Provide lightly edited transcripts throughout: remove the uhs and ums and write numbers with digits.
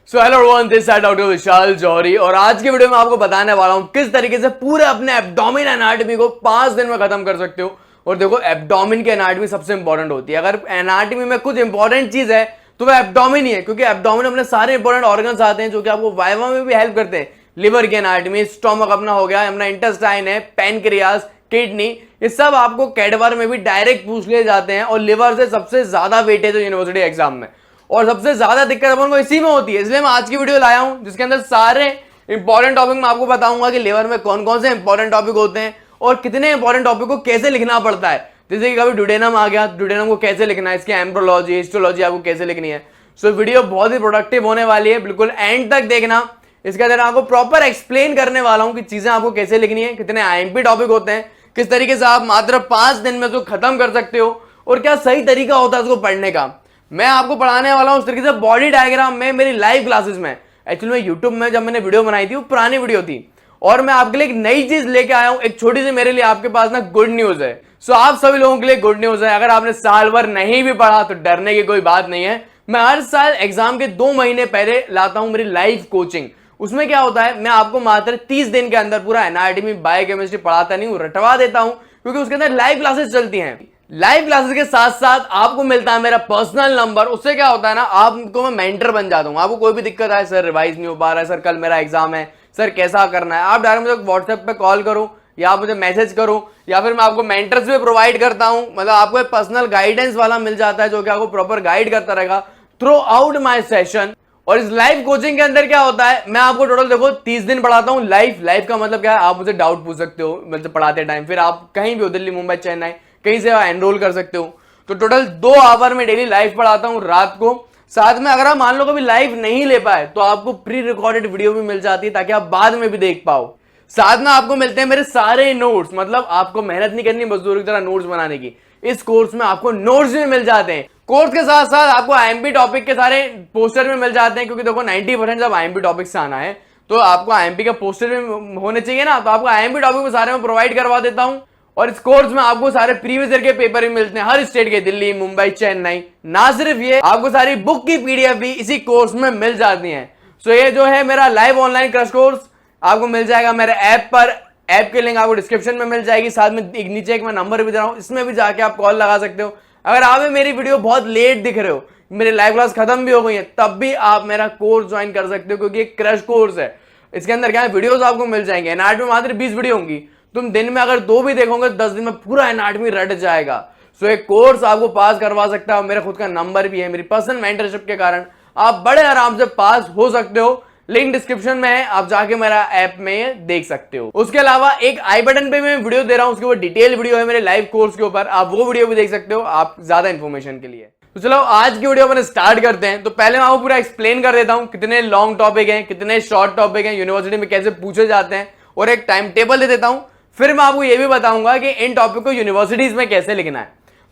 So hello everyone, this is doctor Vishal Johri और आज की वीडियो में आपको बताने वाला हूं किस तरीके से पूरे अपने एब्डोमिन एनाटॉमी को 5 दिन में खत्म कर सकते हो। और देखो, एब्डोमिन की एनाटॉमी सबसे इंपॉर्टेंट होती है। अगर एनाटॉमी में कुछ इंपॉर्टेंट चीज है तो वह एब्डोमिन ही है, क्योंकि एब्डोमिन अपने सारे इंपॉर्टेंट ऑर्गन्स आते हैं जो कि आपको वाइवा में भी हेल्प करते हैं। लिवर की एनाटॉमी, स्टोमक अपना हो गया, अपना इंटेस्टाइन है, पैनक्रियाज, किडनी, ये सब आपको कैडवर में भी डायरेक्ट पूछ लिए जाते हैं। और लिवर से सबसे ज्यादा वेटेज है यूनिवर्सिटी एग्जाम में, और सबसे ज्यादा दिक्कत अपन को इसी में होती है। इसलिए मैं आज की वीडियो लाया हूं जिसके अंदर सारे इंपॉर्टेंट टॉपिक मैं आपको बताऊंगा कि लिवर में कौन कौन से इंपॉर्टेंट टॉपिक होते हैं और कितने इंपॉर्टेंट टॉपिक को कैसे लिखना पड़ता है। जैसे कि कभी ड्यूडेनम आ गया, ड्यूडेनम को कैसे लिखना है, इसकी एम्ब्रोलॉजी, हिस्टोलॉजी आपको कैसे लिखनी है। सो वीडियो बहुत ही प्रोडक्टिव होने वाली है, बिल्कुल एंड तक देखना। इसके अंदर आपको प्रॉपर एक्सप्लेन करने वाला हूं कि चीजें आपको कैसे लिखनी है, कितने आईएमपी टॉपिक होते हैं, किस तरीके से आप मात्र 5 दिन में उसको खत्म कर सकते हो और क्या सही तरीका होता है उसको पढ़ने का। मैं आपको पढ़ाने वाला हूं उस तरीके से बॉडी डायग्राम में, मेरी लाइव क्लासेस में। एक्चुअली में यूट्यूब में जब मैंने वीडियो बनाई थी वो पुरानी वीडियो थी, और मैं आपके लिए एक नई चीज लेके आया हूं। एक छोटी सी मेरे लिए आपके पास ना गुड न्यूज है। सो आप सभी लोगों के लिए गुड न्यूज है। अगर आपने साल भर नहीं भी पढ़ा तो डरने की कोई बात नहीं है। मैं हर साल एग्जाम के 2 महीने पहले लाता हूं मेरी लाइव कोचिंग। उसमें क्या होता है, मैं आपको मात्र 30 दिन के अंदर पूरा एनाटॉमी, बायोकेमिस्ट्री पढ़ाता नहीं हूं, रटवा देता हूं, क्योंकि उसके अंदर लाइव क्लासेस चलती हैं। लाइव क्लासेस के साथ साथ आपको मिलता है मेरा पर्सनल नंबर। उससे क्या होता है ना, आपको मैं मेंटर बन जाता हूं। आपको कोई भी दिक्कत आए, सर रिवाइज नहीं हो पा रहा है, सर कल मेरा एग्जाम है, सर कैसा करना है, आप डायरेक्ट मुझे व्हाट्सएप पे कॉल करो या आप मुझे मैसेज करो, या फिर मैं आपको मेंटर्स भी प्रोवाइड करता हूं। मतलब आपको एक पर्सनल गाइडेंस वाला मिल जाता है जो कि आपको प्रॉपर गाइड करता रहेगा थ्रू आउट माई सेशन। और इस लाइव कोचिंग के अंदर क्या होता है, मैं आपको टोटल देखो 30 दिन पढ़ाता हूं लाइव। लाइव का मतलब क्या है, आप मुझे डाउट पूछ सकते हो मतलब पढ़ाते टाइम, फिर आप कहीं भी हो, दिल्ली, मुंबई, चेन्नई, कहीं से एनरोल कर सकते हो। तो टोटल 2 आवर में डेली लाइव पढ़ाता हूं रात को। साथ में अगर आप मान लो कभी लाइव नहीं ले पाए तो आपको प्री रिकॉर्डेड वीडियो भी मिल जाती है ताकि आप बाद में भी देख पाओ। साथ में आपको मिलते हैं मेरे सारे नोट्स, मतलब आपको मेहनत नहीं करनी मजदूर की तरह नोट्स बनाने की। इस कोर्स में आपको नोट्स भी मिल जाते हैं। कोर्स के साथ साथ आपको आईएमपी टॉपिक के सारे पोस्टर भी मिल जाते हैं, क्योंकि देखो 90% जब आईएमपी टॉपिक से आना है तो आपको आईएमपी का पोस्टर भी होने चाहिए ना। तो आपको आईएमपी टॉपिक में सारे में प्रोवाइड करवा देता हूं। और इस कोर्स में आपको सारे प्रीवियस ईयर के पेपर भी मिलते हैं, हर स्टेट के, दिल्ली, मुंबई, चेन्नई। ना सिर्फ ये, आपको सारी बुक की पीडीएफ भी इसी कोर्स में मिल जाती है। सो ये जो है मेरा लाइव ऑनलाइन क्रैश कोर्स आपको मिल जाएगा मेरे ऐप पर। ऐप की लिंक आपको डिस्क्रिप्शन में मिल जाएगी। साथ में एक नीचे एक मैं नंबर भी दे रहा हूं, इसमें भी जाके आप कॉल लगा सकते हो। अगर आप मेरी वीडियो बहुत लेट दिख रहे हो, मेरी लाइव क्लास खत्म भी हो गई है, तब भी आप मेरा कोर्स ज्वाइन कर सकते हो, क्योंकि एक क्रैश कोर्स है। इसके अंदर क्या है, वीडियोस आपको मिल जाएंगे। एनाटॉमी में मात्र 20 वीडियो होंगी। तुम दिन में अगर 2 भी देखोगे तो 10 दिन में पूरा एनाटॉमी रट जाएगा। सो एक कोर्स आपको पास करवा सकता है। मेरा खुद का नंबर भी है, मेरी पर्सनल मेंटरशिप के कारण आप बड़े आराम से पास हो सकते हो। लिंक डिस्क्रिप्शन में है, आप जाके मेरा ऐप में देख सकते हो। उसके अलावा एक आई बटन पे मैं वीडियो दे रहा हूं, उसके ऊपर डिटेल वीडियो है मेरे लाइव कोर्स के ऊपर, आप वो वीडियो भी देख सकते हो आप ज्यादा इंफॉर्मेशन के लिए। तो चलो आज की वीडियो अपन स्टार्ट करते हैं। तो पहले मैं आपको पूरा एक्सप्लेन कर देता हूं कितने लॉन्ग टॉपिक हैं, कितने शॉर्ट टॉपिक हैं, यूनिवर्सिटी में कैसे पूछे जाते हैं, और एक टाइम टेबल दे देता हूं। फिर मैं आपको यह भी बताऊंगा कि इन टॉपिक को यूनिवर्सिटीज में कैसे लिखना है।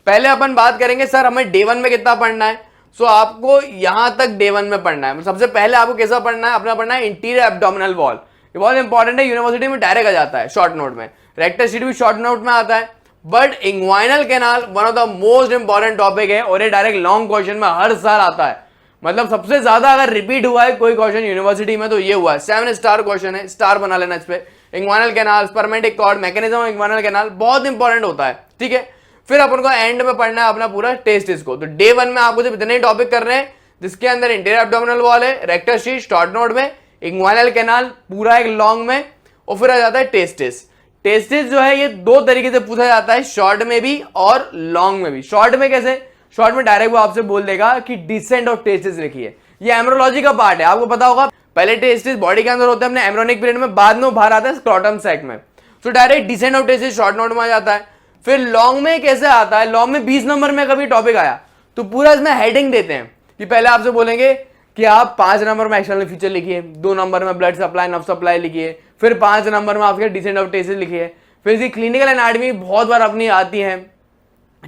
पहले अपन बात करेंगे सर हमें डे 1 में कितना पढ़ना है। सो आपको यहां तक डे 1 में पढ़ना है। सबसे पहले आपको कैसा पढ़ना है, अपना पढ़ना है इंटीरियर एब्डोमिनल वॉल। ये बहुत इंपॉर्टेंट है, यूनिवर्सिटी में डायरेक्ट आ जाता है शॉर्ट नोट में। रेक्टर शीट भी शॉर्ट नोट में आता है, but inguinal canal one of the most important topic है, और ये डायरेक्ट लॉन्ग क्वेश्चन में हर साल आता है। मतलब सबसे ज्यादा अगर रिपीट हुआ है कोई क्वेश्चन यूनिवर्सिटी में तो ये हुआ है। 7 स्टार क्वेश्चन है, स्टार बना लेना इस पे। Inguinal canal, spermatic cord, mechanism of inguinal canal बहुत इंपॉर्टेंट होता है, ठीक है। फिर अपन को एंड में पढ़ना है अपना पूरा टेस्ट इसको। तो डे 1 में आपको जब इतने टॉपिक कर रहे हैं जिसके अंदर इंटीरियर एब्डोमिनल वॉल है, रेक्टर शीट शॉर्ट नोट में, इंग्वाइनल कैनाल पूरा एक लॉन्ग में, और फिर आ जाता है टेस्टिस। टेस्टिस जो है ये 2 तरीके से पूछा जाता है, शॉर्ट में भी और लॉन्ग में भी। शॉर्ट में कैसे, शॉर्ट में डायरेक्ट वो आपसे बोल देगा कि डिसेंट ऑफ टेस्टिस लिखिए। ये एम्ब्रोलॉजी का पार्ट है, आपको पता होगा। पहले टेस्टिस बॉडी के अंदर होते हैं अपने एम्ब्रियोनिक पीरियड में, बाद में वो बाहर आता है स्क्रोटम सैक में। तो direct descent of testis short note में आ जाता है। फिर लॉन्ग में कैसे आता है, लॉन्ग में 20 नंबर में कभी टॉपिक आया तो पूरा इसमें हेडिंग देते हैं कि पहले आपसे बोलेंगे कि आप 5 नंबर में एक्सटर्नल फीचर लिखिए, 2 नंबर में ब्लड सप्लाई, नर्व सप्लाई लिखिए, फिर 5 नंबर में आपके डिसेंट ऑफ टेस्टिस लिखिए। फिर इसकी क्लिनिकल एनाटॉमी बहुत बार अपनी आती है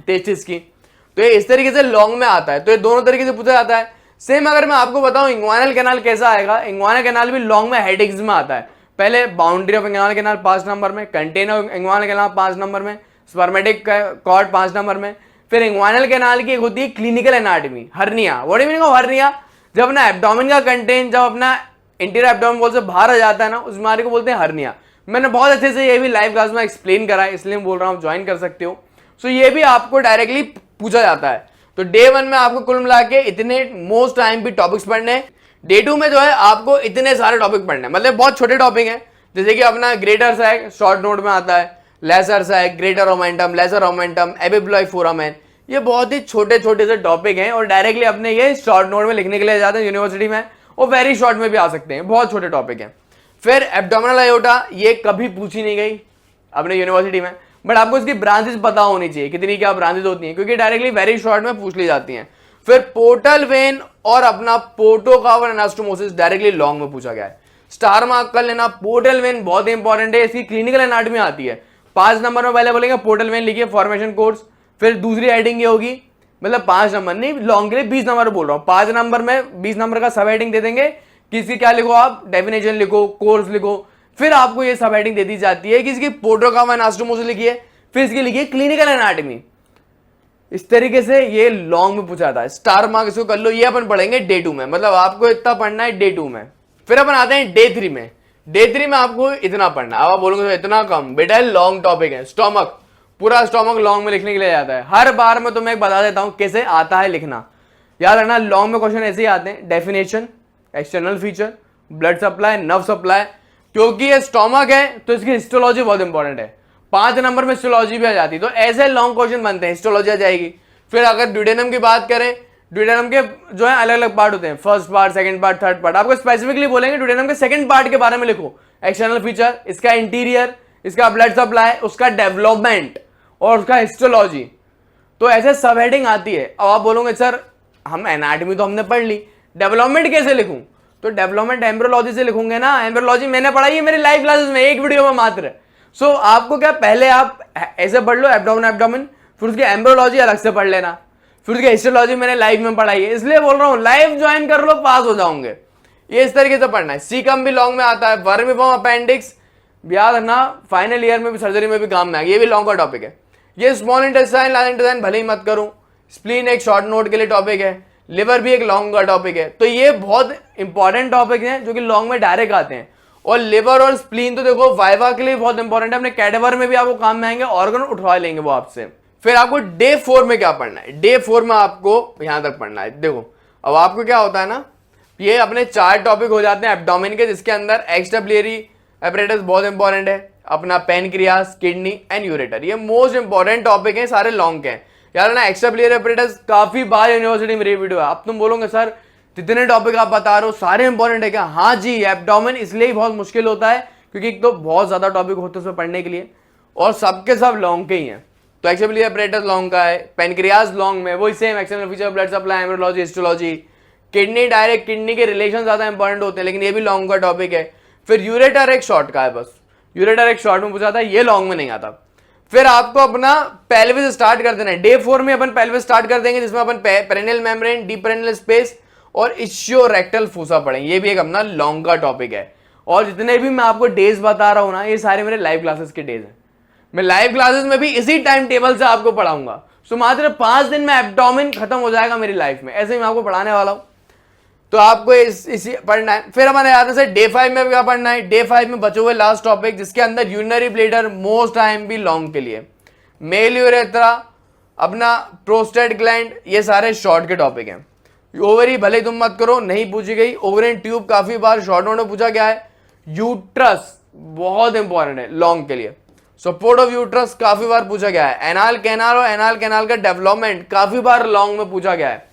टेस्टिस की। तो ये इस तरीके से लॉन्ग में आता है। तो ये दोनों तरीके से पूछा जाता है। सेम अगर मैं आपको बताऊं इंग्वाइनल कैनाल कैसा आएगा, इंग्वाइनल कैनाल भी लॉन्ग में हेडिंग्स में आता है। पहले boundary of inguinal canal 5 number में, content of inguinal canal 5 number में, स्पर्मेटिक कॉर्ड 5 नंबर में। फिर इंग्वाइनल कैनाल की एक होती है clinical anatomy, hernia. What do you mean of hernia, जब अपना एब्डोमेन का कंटेंट जब अपना इंटीरियर एब्डोमेन वॉल से बाहर आ जाता है ना, उस बीमारी को बोलते हैं हर्निया। मैंने बहुत अच्छे से ये भी लाइव क्लास में एक्सप्लेन करा है, इसलिए बोल रहा हूँ ज्वाइन कर सकते हो। सो ये भी आपको डायरेक्टली पूछा जाता है। तो डे 1 में आपको कुल मिला के इतने मोस्ट टाइम भी टॉपिक्स पढ़ने हैं। डे 2 में जो है आपको इतने सारे टॉपिक पढ़ने हैं, मतलब बहुत छोटे टॉपिक हैं, जैसे कि अपना ग्रेटर सैग शॉर्ट नोट में आता है, lesser sac, greater omentum, lesser omentum, epiploic foramen, ये बहुत ही छोटे छोटे से टॉपिक हैं और डायरेक्टली अपने ये शॉर्ट नोट में लिखने के लिए जाते हैं यूनिवर्सिटी में, और वेरी शॉर्ट में भी आ सकते हैं, बहुत छोटे टॉपिक हैं। फिर एब्डोमिनल आयोटा, ये कभी पूछी नहीं गई अपने यूनिवर्सिटी में, बट आपको इसकी ब्रांचेस पता होनी चाहिए, कितनी क्या ब्रांचेस होती हैं, क्योंकि डायरेक्टली वेरी शॉर्ट में पूछ ली जाती हैं। फिर पोर्टल वेन और अपना पोर्टोकार्पल एनास्टोमोसिस डायरेक्टली लॉन्ग में पूछा गया है। स्टार मार्क कर लेना, पोर्टल वेन बहुत इंपॉर्टेंट है, इसकी क्लिनिकल एनाटॉमी आती है। 5 नंबर में पहले बोलेंगे पोर्टल वेन लिखिए, फॉर्मेशन कोर्स। फिर दूसरी हेडिंग ये होगी, मतलब 5 नंबर नहीं, लॉन्ग के लिए 20 नंबर बोल रहा हूँ, 5 नंबर में 20 नंबर का सब हेडिंग दे देंगे कि इसकी क्या लिखो, आप डेफिनेशन लिखो, कोर्स लिखो। फिर आपको ये सब हेडिंग दे दी जाती है कि इसकी पोर्टोकार्पल एनास्टोमोसिस लिखिए, फिर इसकी लिखिए क्लिनिकल एनाटॉमी। इस तरीके से ये लॉन्ग में पूछा था। स्टार मार्क इसको कर लो, ये अपन पढ़ेंगे डे 2 में, मतलब आपको इतना पढ़ना है डे 2 में। फिर अपन आते हैं डे 3 में। डे 3 में आपको इतना पढ़ना है। अब आप बोलोगे तो इतना कम, बेटा लॉन्ग टॉपिक है। स्टोमक, पूरा स्टोमक लॉन्ग में लिखने के लिए जाता है। हर बार मैं तुम्हें बता देता हूं कैसे आता है लिखना, याद रखना। लॉन्ग में क्वेश्चन ऐसे ही आते हैं, definition, external feature, blood supply, nerve supply. क्योंकि ये स्टोमक है तो इसकी हिस्टोलॉजी बहुत इंपॉर्टेंट है, 5 नंबर में हिस्टोलॉजी भी आ जाती है, तो ऐसे लॉन्ग क्वेश्चन बनते हैं, हिस्टोलॉजी आ जाएगी। फिर अगर ड्यूडेनम की बात करें, ड्यूडेनम के जो है अलग अलग पार्ट होते हैं, first part, second part, third part. आपको स्पेसिफिकली बोलेंगे ड्यूडेनम के सेकंड पार्ट के बारे में लिखो, एक्सटर्नल फीचर, इसका इंटीरियर, इसका ब्लड सप्लाई, उसका डेवलपमेंट और उसका हिस्टोलॉजी। तो ऐसे सब हेडिंग आती है। अब आप बोलोगे सर हम एनाटॉमी तो हमने पढ़ ली, डेवलपमेंट कैसे लिखूं? तो डेवलपमेंट एम्ब्रियोलॉजी से लिखूंगे ना। एम्ब्रियोलॉजी मैंने पढ़ाई है मेरी लाइव क्लासेस में, एक वीडियो में मात्र। सो आपको क्या, पहले आप ऐसे पढ़ लो एब्डोमेन, फिर उसकी एम्ब्रियोलॉजी अलग से पढ़ लेना, फिर उसकी हिस्टोलॉजी मैंने लाइव में पढ़ाई है, इसलिए बोल रहा हूं लाइव ज्वाइन कर लो, पास हो जाओगे। ये इस तरीके से पढ़ना है। सीकम भी लॉन्ग में आता है, वर्मिफॉर्म अपेंडिक्स, याद रखना फाइनल ईयर में भी, सर्जरी में भी काम में आएगा, ये भी लॉन्ग का टॉपिक है। ये स्मॉल इंटेस्टाइन, लार्ज इंटेस्टाइन भले ही मत करूं, स्प्लीन एक शॉर्ट नोट के लिए टॉपिक है, लिवर भी एक लॉन्ग का टॉपिक है। तो ये बहुत इंपॉर्टेंट टॉपिक हैं जो कि लॉन्ग में डायरेक्ट आते हैं। और लिवर और स्प्लीन तो देखो वाइवा के लिए बहुत इंपॉर्टेंट है, अपने कैडेवर में भी आपको काम में आएंगे, ऑर्गन उठवा लेंगे वो आपसे। फिर आपको डे 4 में क्या पढ़ना है? डे 4 में आपको यहां तक पढ़ना है। देखो अब आपको क्या होता है ना, ये अपने 4 टॉपिक हो जाते हैं एब्डोमेन के, जिसके अंदर एक्सट्रापिलियरी एपरेटस बहुत इंपॉर्टेंट है, अपना पेनक्रियास, किडनी एंड यूरेटर, ये मोस्ट इंपॉर्टेंट टॉपिक है, सारे लॉन्ग के हैं। यार ना एक्सट्रापिलियरी एपरेटस काफी बार यूनिवर्सिटी में रिपीट हुआ। अब तुम बोलोगे सर जितने टॉपिक आप बता रहे हो सारे इंपॉर्टेंट है क्या? हाँ जी, एब्डोमेन इसलिए ही बहुत मुश्किल होता है क्योंकि एक तो बहुत ज्यादा टॉपिक होते हैं उसमें पढ़ने के लिए, और सबके सब लॉन्ग के ही हैं। तो एक्सट्रापिलियरी एपरेटस लॉन्ग का है, पेनक्रियास लॉन्ग में वही same, external feature, blood supply, embryology, histology. Kidney, direct kidney के रिलेशन ज्यादा इंपॉर्टेंट होते हैं, लेकिन ये भी लॉन्ग का टॉपिक है। फिर यूरेटर एक शॉर्ट का है, बस यूरेटर एक शॉर्ट में पूछा था, ये लॉन्ग में नहीं आता। फिर आपको अपना पेल्विस स्टार्ट कर देना है। डे 4 में अपन पेल्विस स्टार्ट कर देंगे, जिसमें अपन perineal membrane, deep perineal space और इशियोरेक्टल फोसा पढ़ेंगे। ये भी एक अपना लॉन्ग का टॉपिक है। और जितने भी मैं आपको डेज बता रहा हूं ना, ये सारे मेरे लाइव क्लासेस के डेज हैं। मैं लाइव क्लासेस में भी इसी टाइम टेबल से आपको पढ़ाऊंगा। सो मात्र 5 दिन में एब्डोमेन खत्म हो जाएगा मेरी लाइफ में, ऐसे ही मैं आपको पढ़ाने वाला हूं। तो आपको इसी पढ़ना है। फिर हमारे यहाँ से डे 5 में क्या पढ़ना है? डे 5 में बचे हुए लास्ट टॉपिक, जिसके अंदर यूरिनरी ब्लैडर मोस्ट टाइम भी लॉन्ग के लिए, मेल यूरेथ्रा, अपना प्रोस्टेट ग्लैंड, ये सारे शॉर्ट के टॉपिक हैं। ओवरी भले तुम मत करो, नहीं पूछी गई। ओवरियन ट्यूब काफी बार शॉर्ट नोट में पूछा गया है। यूट्रस बहुत इंपॉर्टेंट है लॉन्ग के लिए, सपोर्ट ऑफ यूट्रस काफी बार पूछा गया है। एनाल कैनाल और एनाल कैनाल का डेवलपमेंट काफी बार लॉन्ग में पूछा गया है।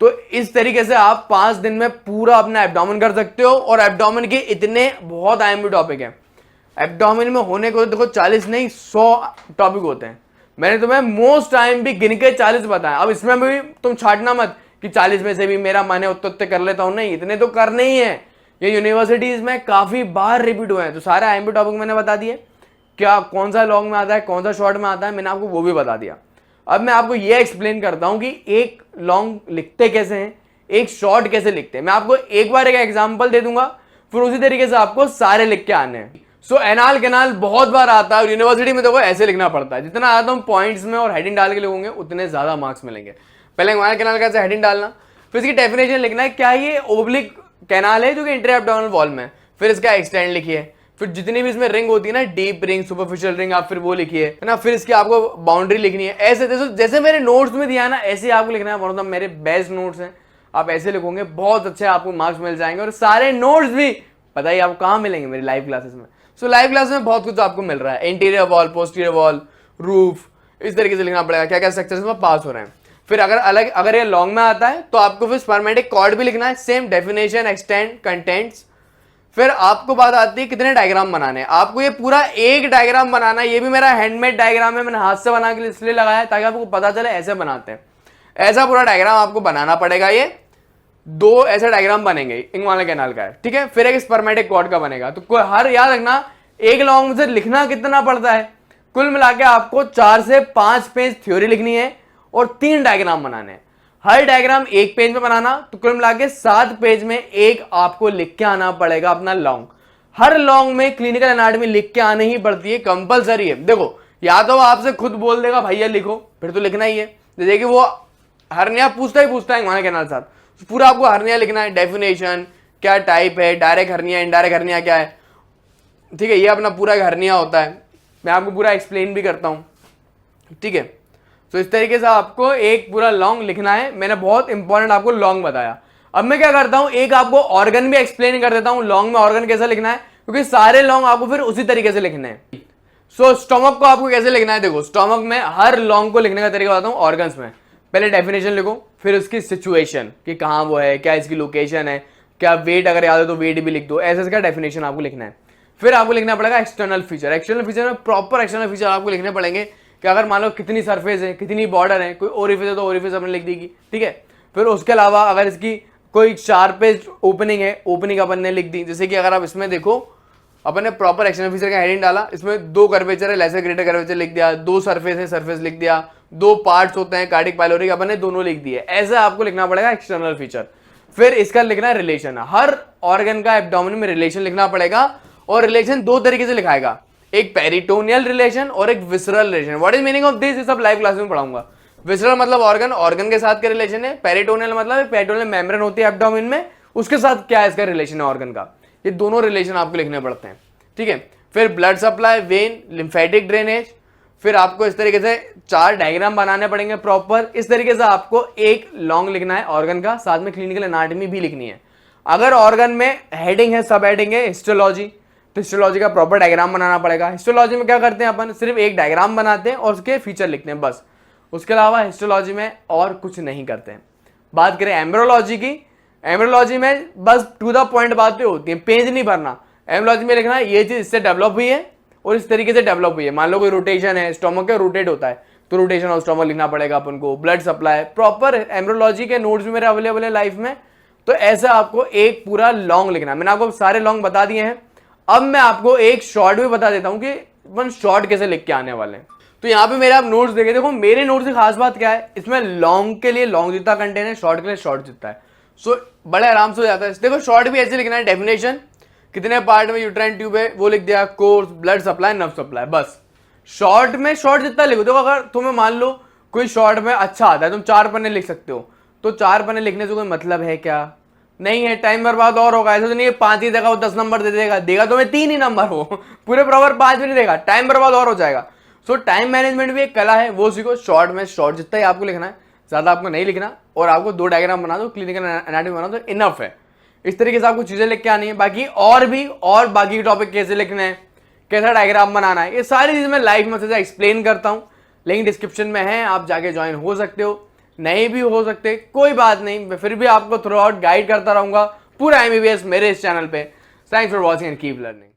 तो इस तरीके से आप 5 दिन में पूरा अपना एब्डोमेन कर सकते हो। और एब्डोमेन के इतने बहुत आईएमपी टॉपिक हैं। एब्डोमेन में होने को देखो 40 नहीं 100 टॉपिक होते हैं। मैंने तुम्हें मोस्ट टाइम भी गिन के 40 बताया। अब इसमें भी तुम छाटना मत कि 40 में से भी मेरा मन है उतने कर लेता हूं, नहीं, इतने तो करने ही है। ये यूनिवर्सिटीज में काफी बार रिपीट हुए हैं। तो सारे आईएमपी टॉपिक मैंने बता दिए, क्या कौन सा लॉन्ग में आता है, कौन सा शॉर्ट में आता है, मैंने आपको वो भी बता दिया। अब मैं आपको ये एक्सप्लेन करता हूं कि एक लॉन्ग लिखते कैसे हैं, एक शॉर्ट कैसे लिखते हैं। मैं आपको एक बार एक एग्जांपल दे दूंगा, फिर उसी तरीके से आपको सारे लिख के आने हैं। सो एनाल कैनाल बहुत बार आता है और यूनिवर्सिटी में देखो ऐसे लिखना पड़ता है। जितना आता हूं पॉइंट्स में और हेडिंग डाल के लिखोगे उतने ज्यादा मार्क्स मिलेंगे। पहले एनाल कैनाल कैसे हेडिंग डालना, फिर इसकी डेफिनेशन लिखना है, क्या ये ओब्लिक कैनाल है जो कि इंटर एब्डोमिनल वॉल में, फिर इसका एक्सटेंड लिखिए, फिर जितनी भी इसमें रिंग होती है ना, डीप रिंग, सुपरफिशियल रिंग, आप फिर वो लिखिए, है ना, फिर इसकी आपको बाउंड्री लिखनी है। ऐसे जैसे मेरे नोट्स में दिया है ना, ऐसे आपको लिखना है। मतलब मेरे बेस्ट नोट्स हैं, आप ऐसे लिखोगे बहुत अच्छे आपको मार्क्स मिल जाएंगे। और सारे नोट्स भी पता ही आपको कहाँ मिलेंगे, मेरी लाइव क्लासेस में। सो लाइव क्लास में बहुत कुछ आपको मिल रहा है, interior wall, posterior wall, roof, इस तरीके से लिखना पड़ेगा, क्या क्या स्ट्रक्चर्स में पास हो रहे हैं। फिर अगर ये लॉन्ग में आता है तो आपको फिर स्पर्मेटिक कॉर्ड भी लिखना है, सेम डेफिनेशन, एक्सटेंड, कंटेंट्स। फिर आपको बात आती है कितने डायग्राम बनाने हैं। आपको ये पूरा एक डायग्राम बनाना है, ये भी मेरा हैंडमेड डायग्राम है, मैंने हाथ से बना के इसलिए लगाया ताकि आपको पता चले ऐसे बनाते हैं। ऐसा पूरा डायग्राम आपको बनाना पड़ेगा। ये 2 ऐसे डायग्राम बनेंगे, इंग्वाना कैनाल का है, ठीक है। फिर एक स्पर्मेटिक कॉर्ड का बनेगा। तो हर याद रखना, एक लॉन्ग से लिखना कितना पड़ता है, कुल मिला के आपको 4 से 5 पेज थ्योरी लिखनी है और 3 डायग्राम बनाने हैं। हर डायग्राम 1 पेज में बनाना, तो कुल मिला के 7 पेज में एक आपको लिख के आना पड़ेगा अपना लॉन्ग। हर लॉन्ग में क्लिनिकल एनाटॉमी लिख के आने ही पड़ती है, कंपलसरी है। देखो, या तो आपसे खुद बोल देगा भैया लिखो, फिर तो लिखना ही है। जैसे कि वो हर्निया पूछता है इंग्वाना कैनाल के साथ, तो पूरा आपको हर्निया लिखना है, डेफिनेशन, क्या टाइप है, डायरेक्ट हर्निया, इनडायरेक्ट हर्निया क्या है, ठीक है। ये अपना पूरा हर्निया होता है, मैं आपको पूरा एक्सप्लेन भी करता हूँ, ठीक है। तो इस तरीके से आपको एक पूरा लॉन्ग लिखना है। मैंने बहुत इंपॉर्टेंट आपको लॉन्ग बताया। अब मैं क्या करता हूं, एक आपको ऑर्गन भी एक्सप्लेन कर देता हूं, लॉन्ग में ऑर्गन कैसे लिखना है, क्योंकि सारे लॉन्ग आपको फिर उसी तरीके से लिखने हैं। सो स्टोमक को आपको कैसे लिखना है, देखो स्टोमक में हर लॉन्ग को लिखने का तरीका बताता हूं। ऑर्गन्स में पहले डेफिनेशन लिखो, फिर उसकी सिचुएशन कि कहां वो है, क्या इसकी लोकेशन है, क्या वेट अगर याद है तो वेट भी लिख दो, ऐसे इसका डेफिनेशन आपको लिखना है। फिर आपको लिखना पड़ेगा एक्सटर्नल फीचर। एक्सटर्नल फीचर में प्रॉपर एक्सटर्नल फीचर आपको लिखने पड़ेंगे कि अगर मान लो कितनी सरफेस है, कितनी बॉर्डर है, कोई ओरिफिस है तो ओरिफिस अपने लिख देगी, ठीक है। फिर उसके अलावा अगर इसकी कोई शार्पेस्ट ओपनिंग है, ओपनिंग अपन ने लिख दी। जैसे कि अगर आप इसमें देखो, अपन ने प्रॉपर एक्सटर्नल फीचर का हेडिंग डाला, इसमें 2 कर्वेचर है, लेसर ग्रेटर कर्वेचर लिख दिया, 2 सरफेस है, सरफेस लिख दिया, 2 पार्ट्स होते हैं कार्डिक पाइलोरिक, अपन ने दोनों लिख दिए। ऐसा आपको लिखना पड़ेगा एक्सटर्नल फीचर। फिर इसका लिखना है रिलेशन, हर ऑर्गन का एब्डोमेन में रिलेशन लिखना पड़ेगा। और रिलेशन 2 तरीके से लिखाएगा, एक पेरिटोनियल रिलेशन और एक visceral relation. What is meaning of this, ये सब लाइव क्लास में पढ़ाऊंगा। विसरल मतलब ऑर्गन के साथ का रिलेशन है, पेरिटोनियल मतलब पेरिटोनियल मेम्ब्रेन होती है एब्डोमेन में, उसके साथ क्या है इसका रिलेशन है ऑर्गन का। ये दोनों रिलेशन आपको लिखने पड़ते हैं, ठीक है। फिर blood supply, when, lymphatic drainage. फिर आपको इस तरीके से 4 डायग्राम बनाने पड़ेंगे प्रॉपर। इस तरीके से आपको एक लॉन्ग लिखना है ऑर्गन का, साथ में क्लिनिकल एनाटॉमी भी लिखनी है। अगर ऑर्गन में हेडिंग है, सब हेडिंग है, हिस्टोलॉजी, तो हिस्टोलॉजी का प्रॉपर डायग्राम बनाना पड़ेगा। हिस्टोलॉजी में क्या करते हैं अपन, सिर्फ एक डायग्राम बनाते हैं और उसके फीचर लिखते हैं बस। उसके अलावा हिस्टोलॉजी में और कुछ नहीं करते हैं। बात करें एम्ब्रियोलॉजी की, एम्ब्रियोलॉजी में बस टू द पॉइंट बातें होती हैं, पेज नहीं भरना। एम्ब्रियोलॉजी में लिखना है ये चीज इससे डेवलप हुई है और इस तरीके से डेवलप हुई है। मान लो कोई रोटेशन है, स्टोमक का रोटेट होता है तो रोटेशन ऑफ स्टोमक लिखना पड़ेगा अपन को। ब्लड सप्लाई, प्रॉपर एम्ब्रियोलॉजी के नोट्स भी मेरे अवेलेबल है लाइफ में। तो ऐसा आपको एक पूरा लॉन्ग लिखना है। मैंने आपको सारे लॉन्ग बता दिए हैं। अब मैं आपको एक शॉर्ट भी बता देता हूं कि अपन शॉर्ट कैसे लिख के आने वाले हैं। तो यहाँ पे मेरे आप नोट्स देखें, देखो मेरे नोट्स की खास बात क्या है, इसमें लॉन्ग के लिए लॉन्ग जितना कंटेंट है, शॉर्ट के लिए शॉर्ट जितना है। सो बड़े आराम से हो जाता है। देखो शॉर्ट भी ऐसे लिखना है, डेफिनेशन, कितने पार्ट में यूट्राइन ट्यूब है वो लिख दिया, course, blood supply, nerve supply, बस। शॉर्ट में शॉर्ट जितना लिखो। देखो अगर तुम्हें मान लो कोई शॉर्ट में अच्छा आता है, तुम 4 पन्ने लिख सकते हो, तो 4 पन्ने लिखने से कोई मतलब है क्या, नहीं है, टाइम बर्बाद और होगा। ऐसा तो नहीं है 5 ही देगा वो 10 नंबर दे देगा, देगा तो मैं 3 ही नंबर हो, पूरे प्रॉपर 5 भी नहीं देगा, टाइम बर्बाद और हो जाएगा। सो टाइम मैनेजमेंट भी एक कला है, वो सीखो। शॉर्ट में शॉर्ट जितना ही आपको लिखना है, ज्यादा आपको नहीं लिखना। और आपको 2 डायग्राम बना दो, क्लिनिकल एनाटॉमी बना दो, इनफ है। इस तरीके से आपको चीजें लिख के आनी है। बाकी और बाकी टॉपिक कैसे लिखने हैं, कैसा डायग्राम बनाना है, ये सारी चीजें मैं लाइव में एक्सप्लेन करता हूँ। लिंक डिस्क्रिप्शन में है, आप जाके ज्वाइन हो सकते हो, नहीं भी हो सकते, कोई बात नहीं। मैं फिर भी आपको थ्रू आउट गाइड करता रहूंगा, पूरा MBBS मेरे इस चैनल पे। Thanks for watching and keep learning.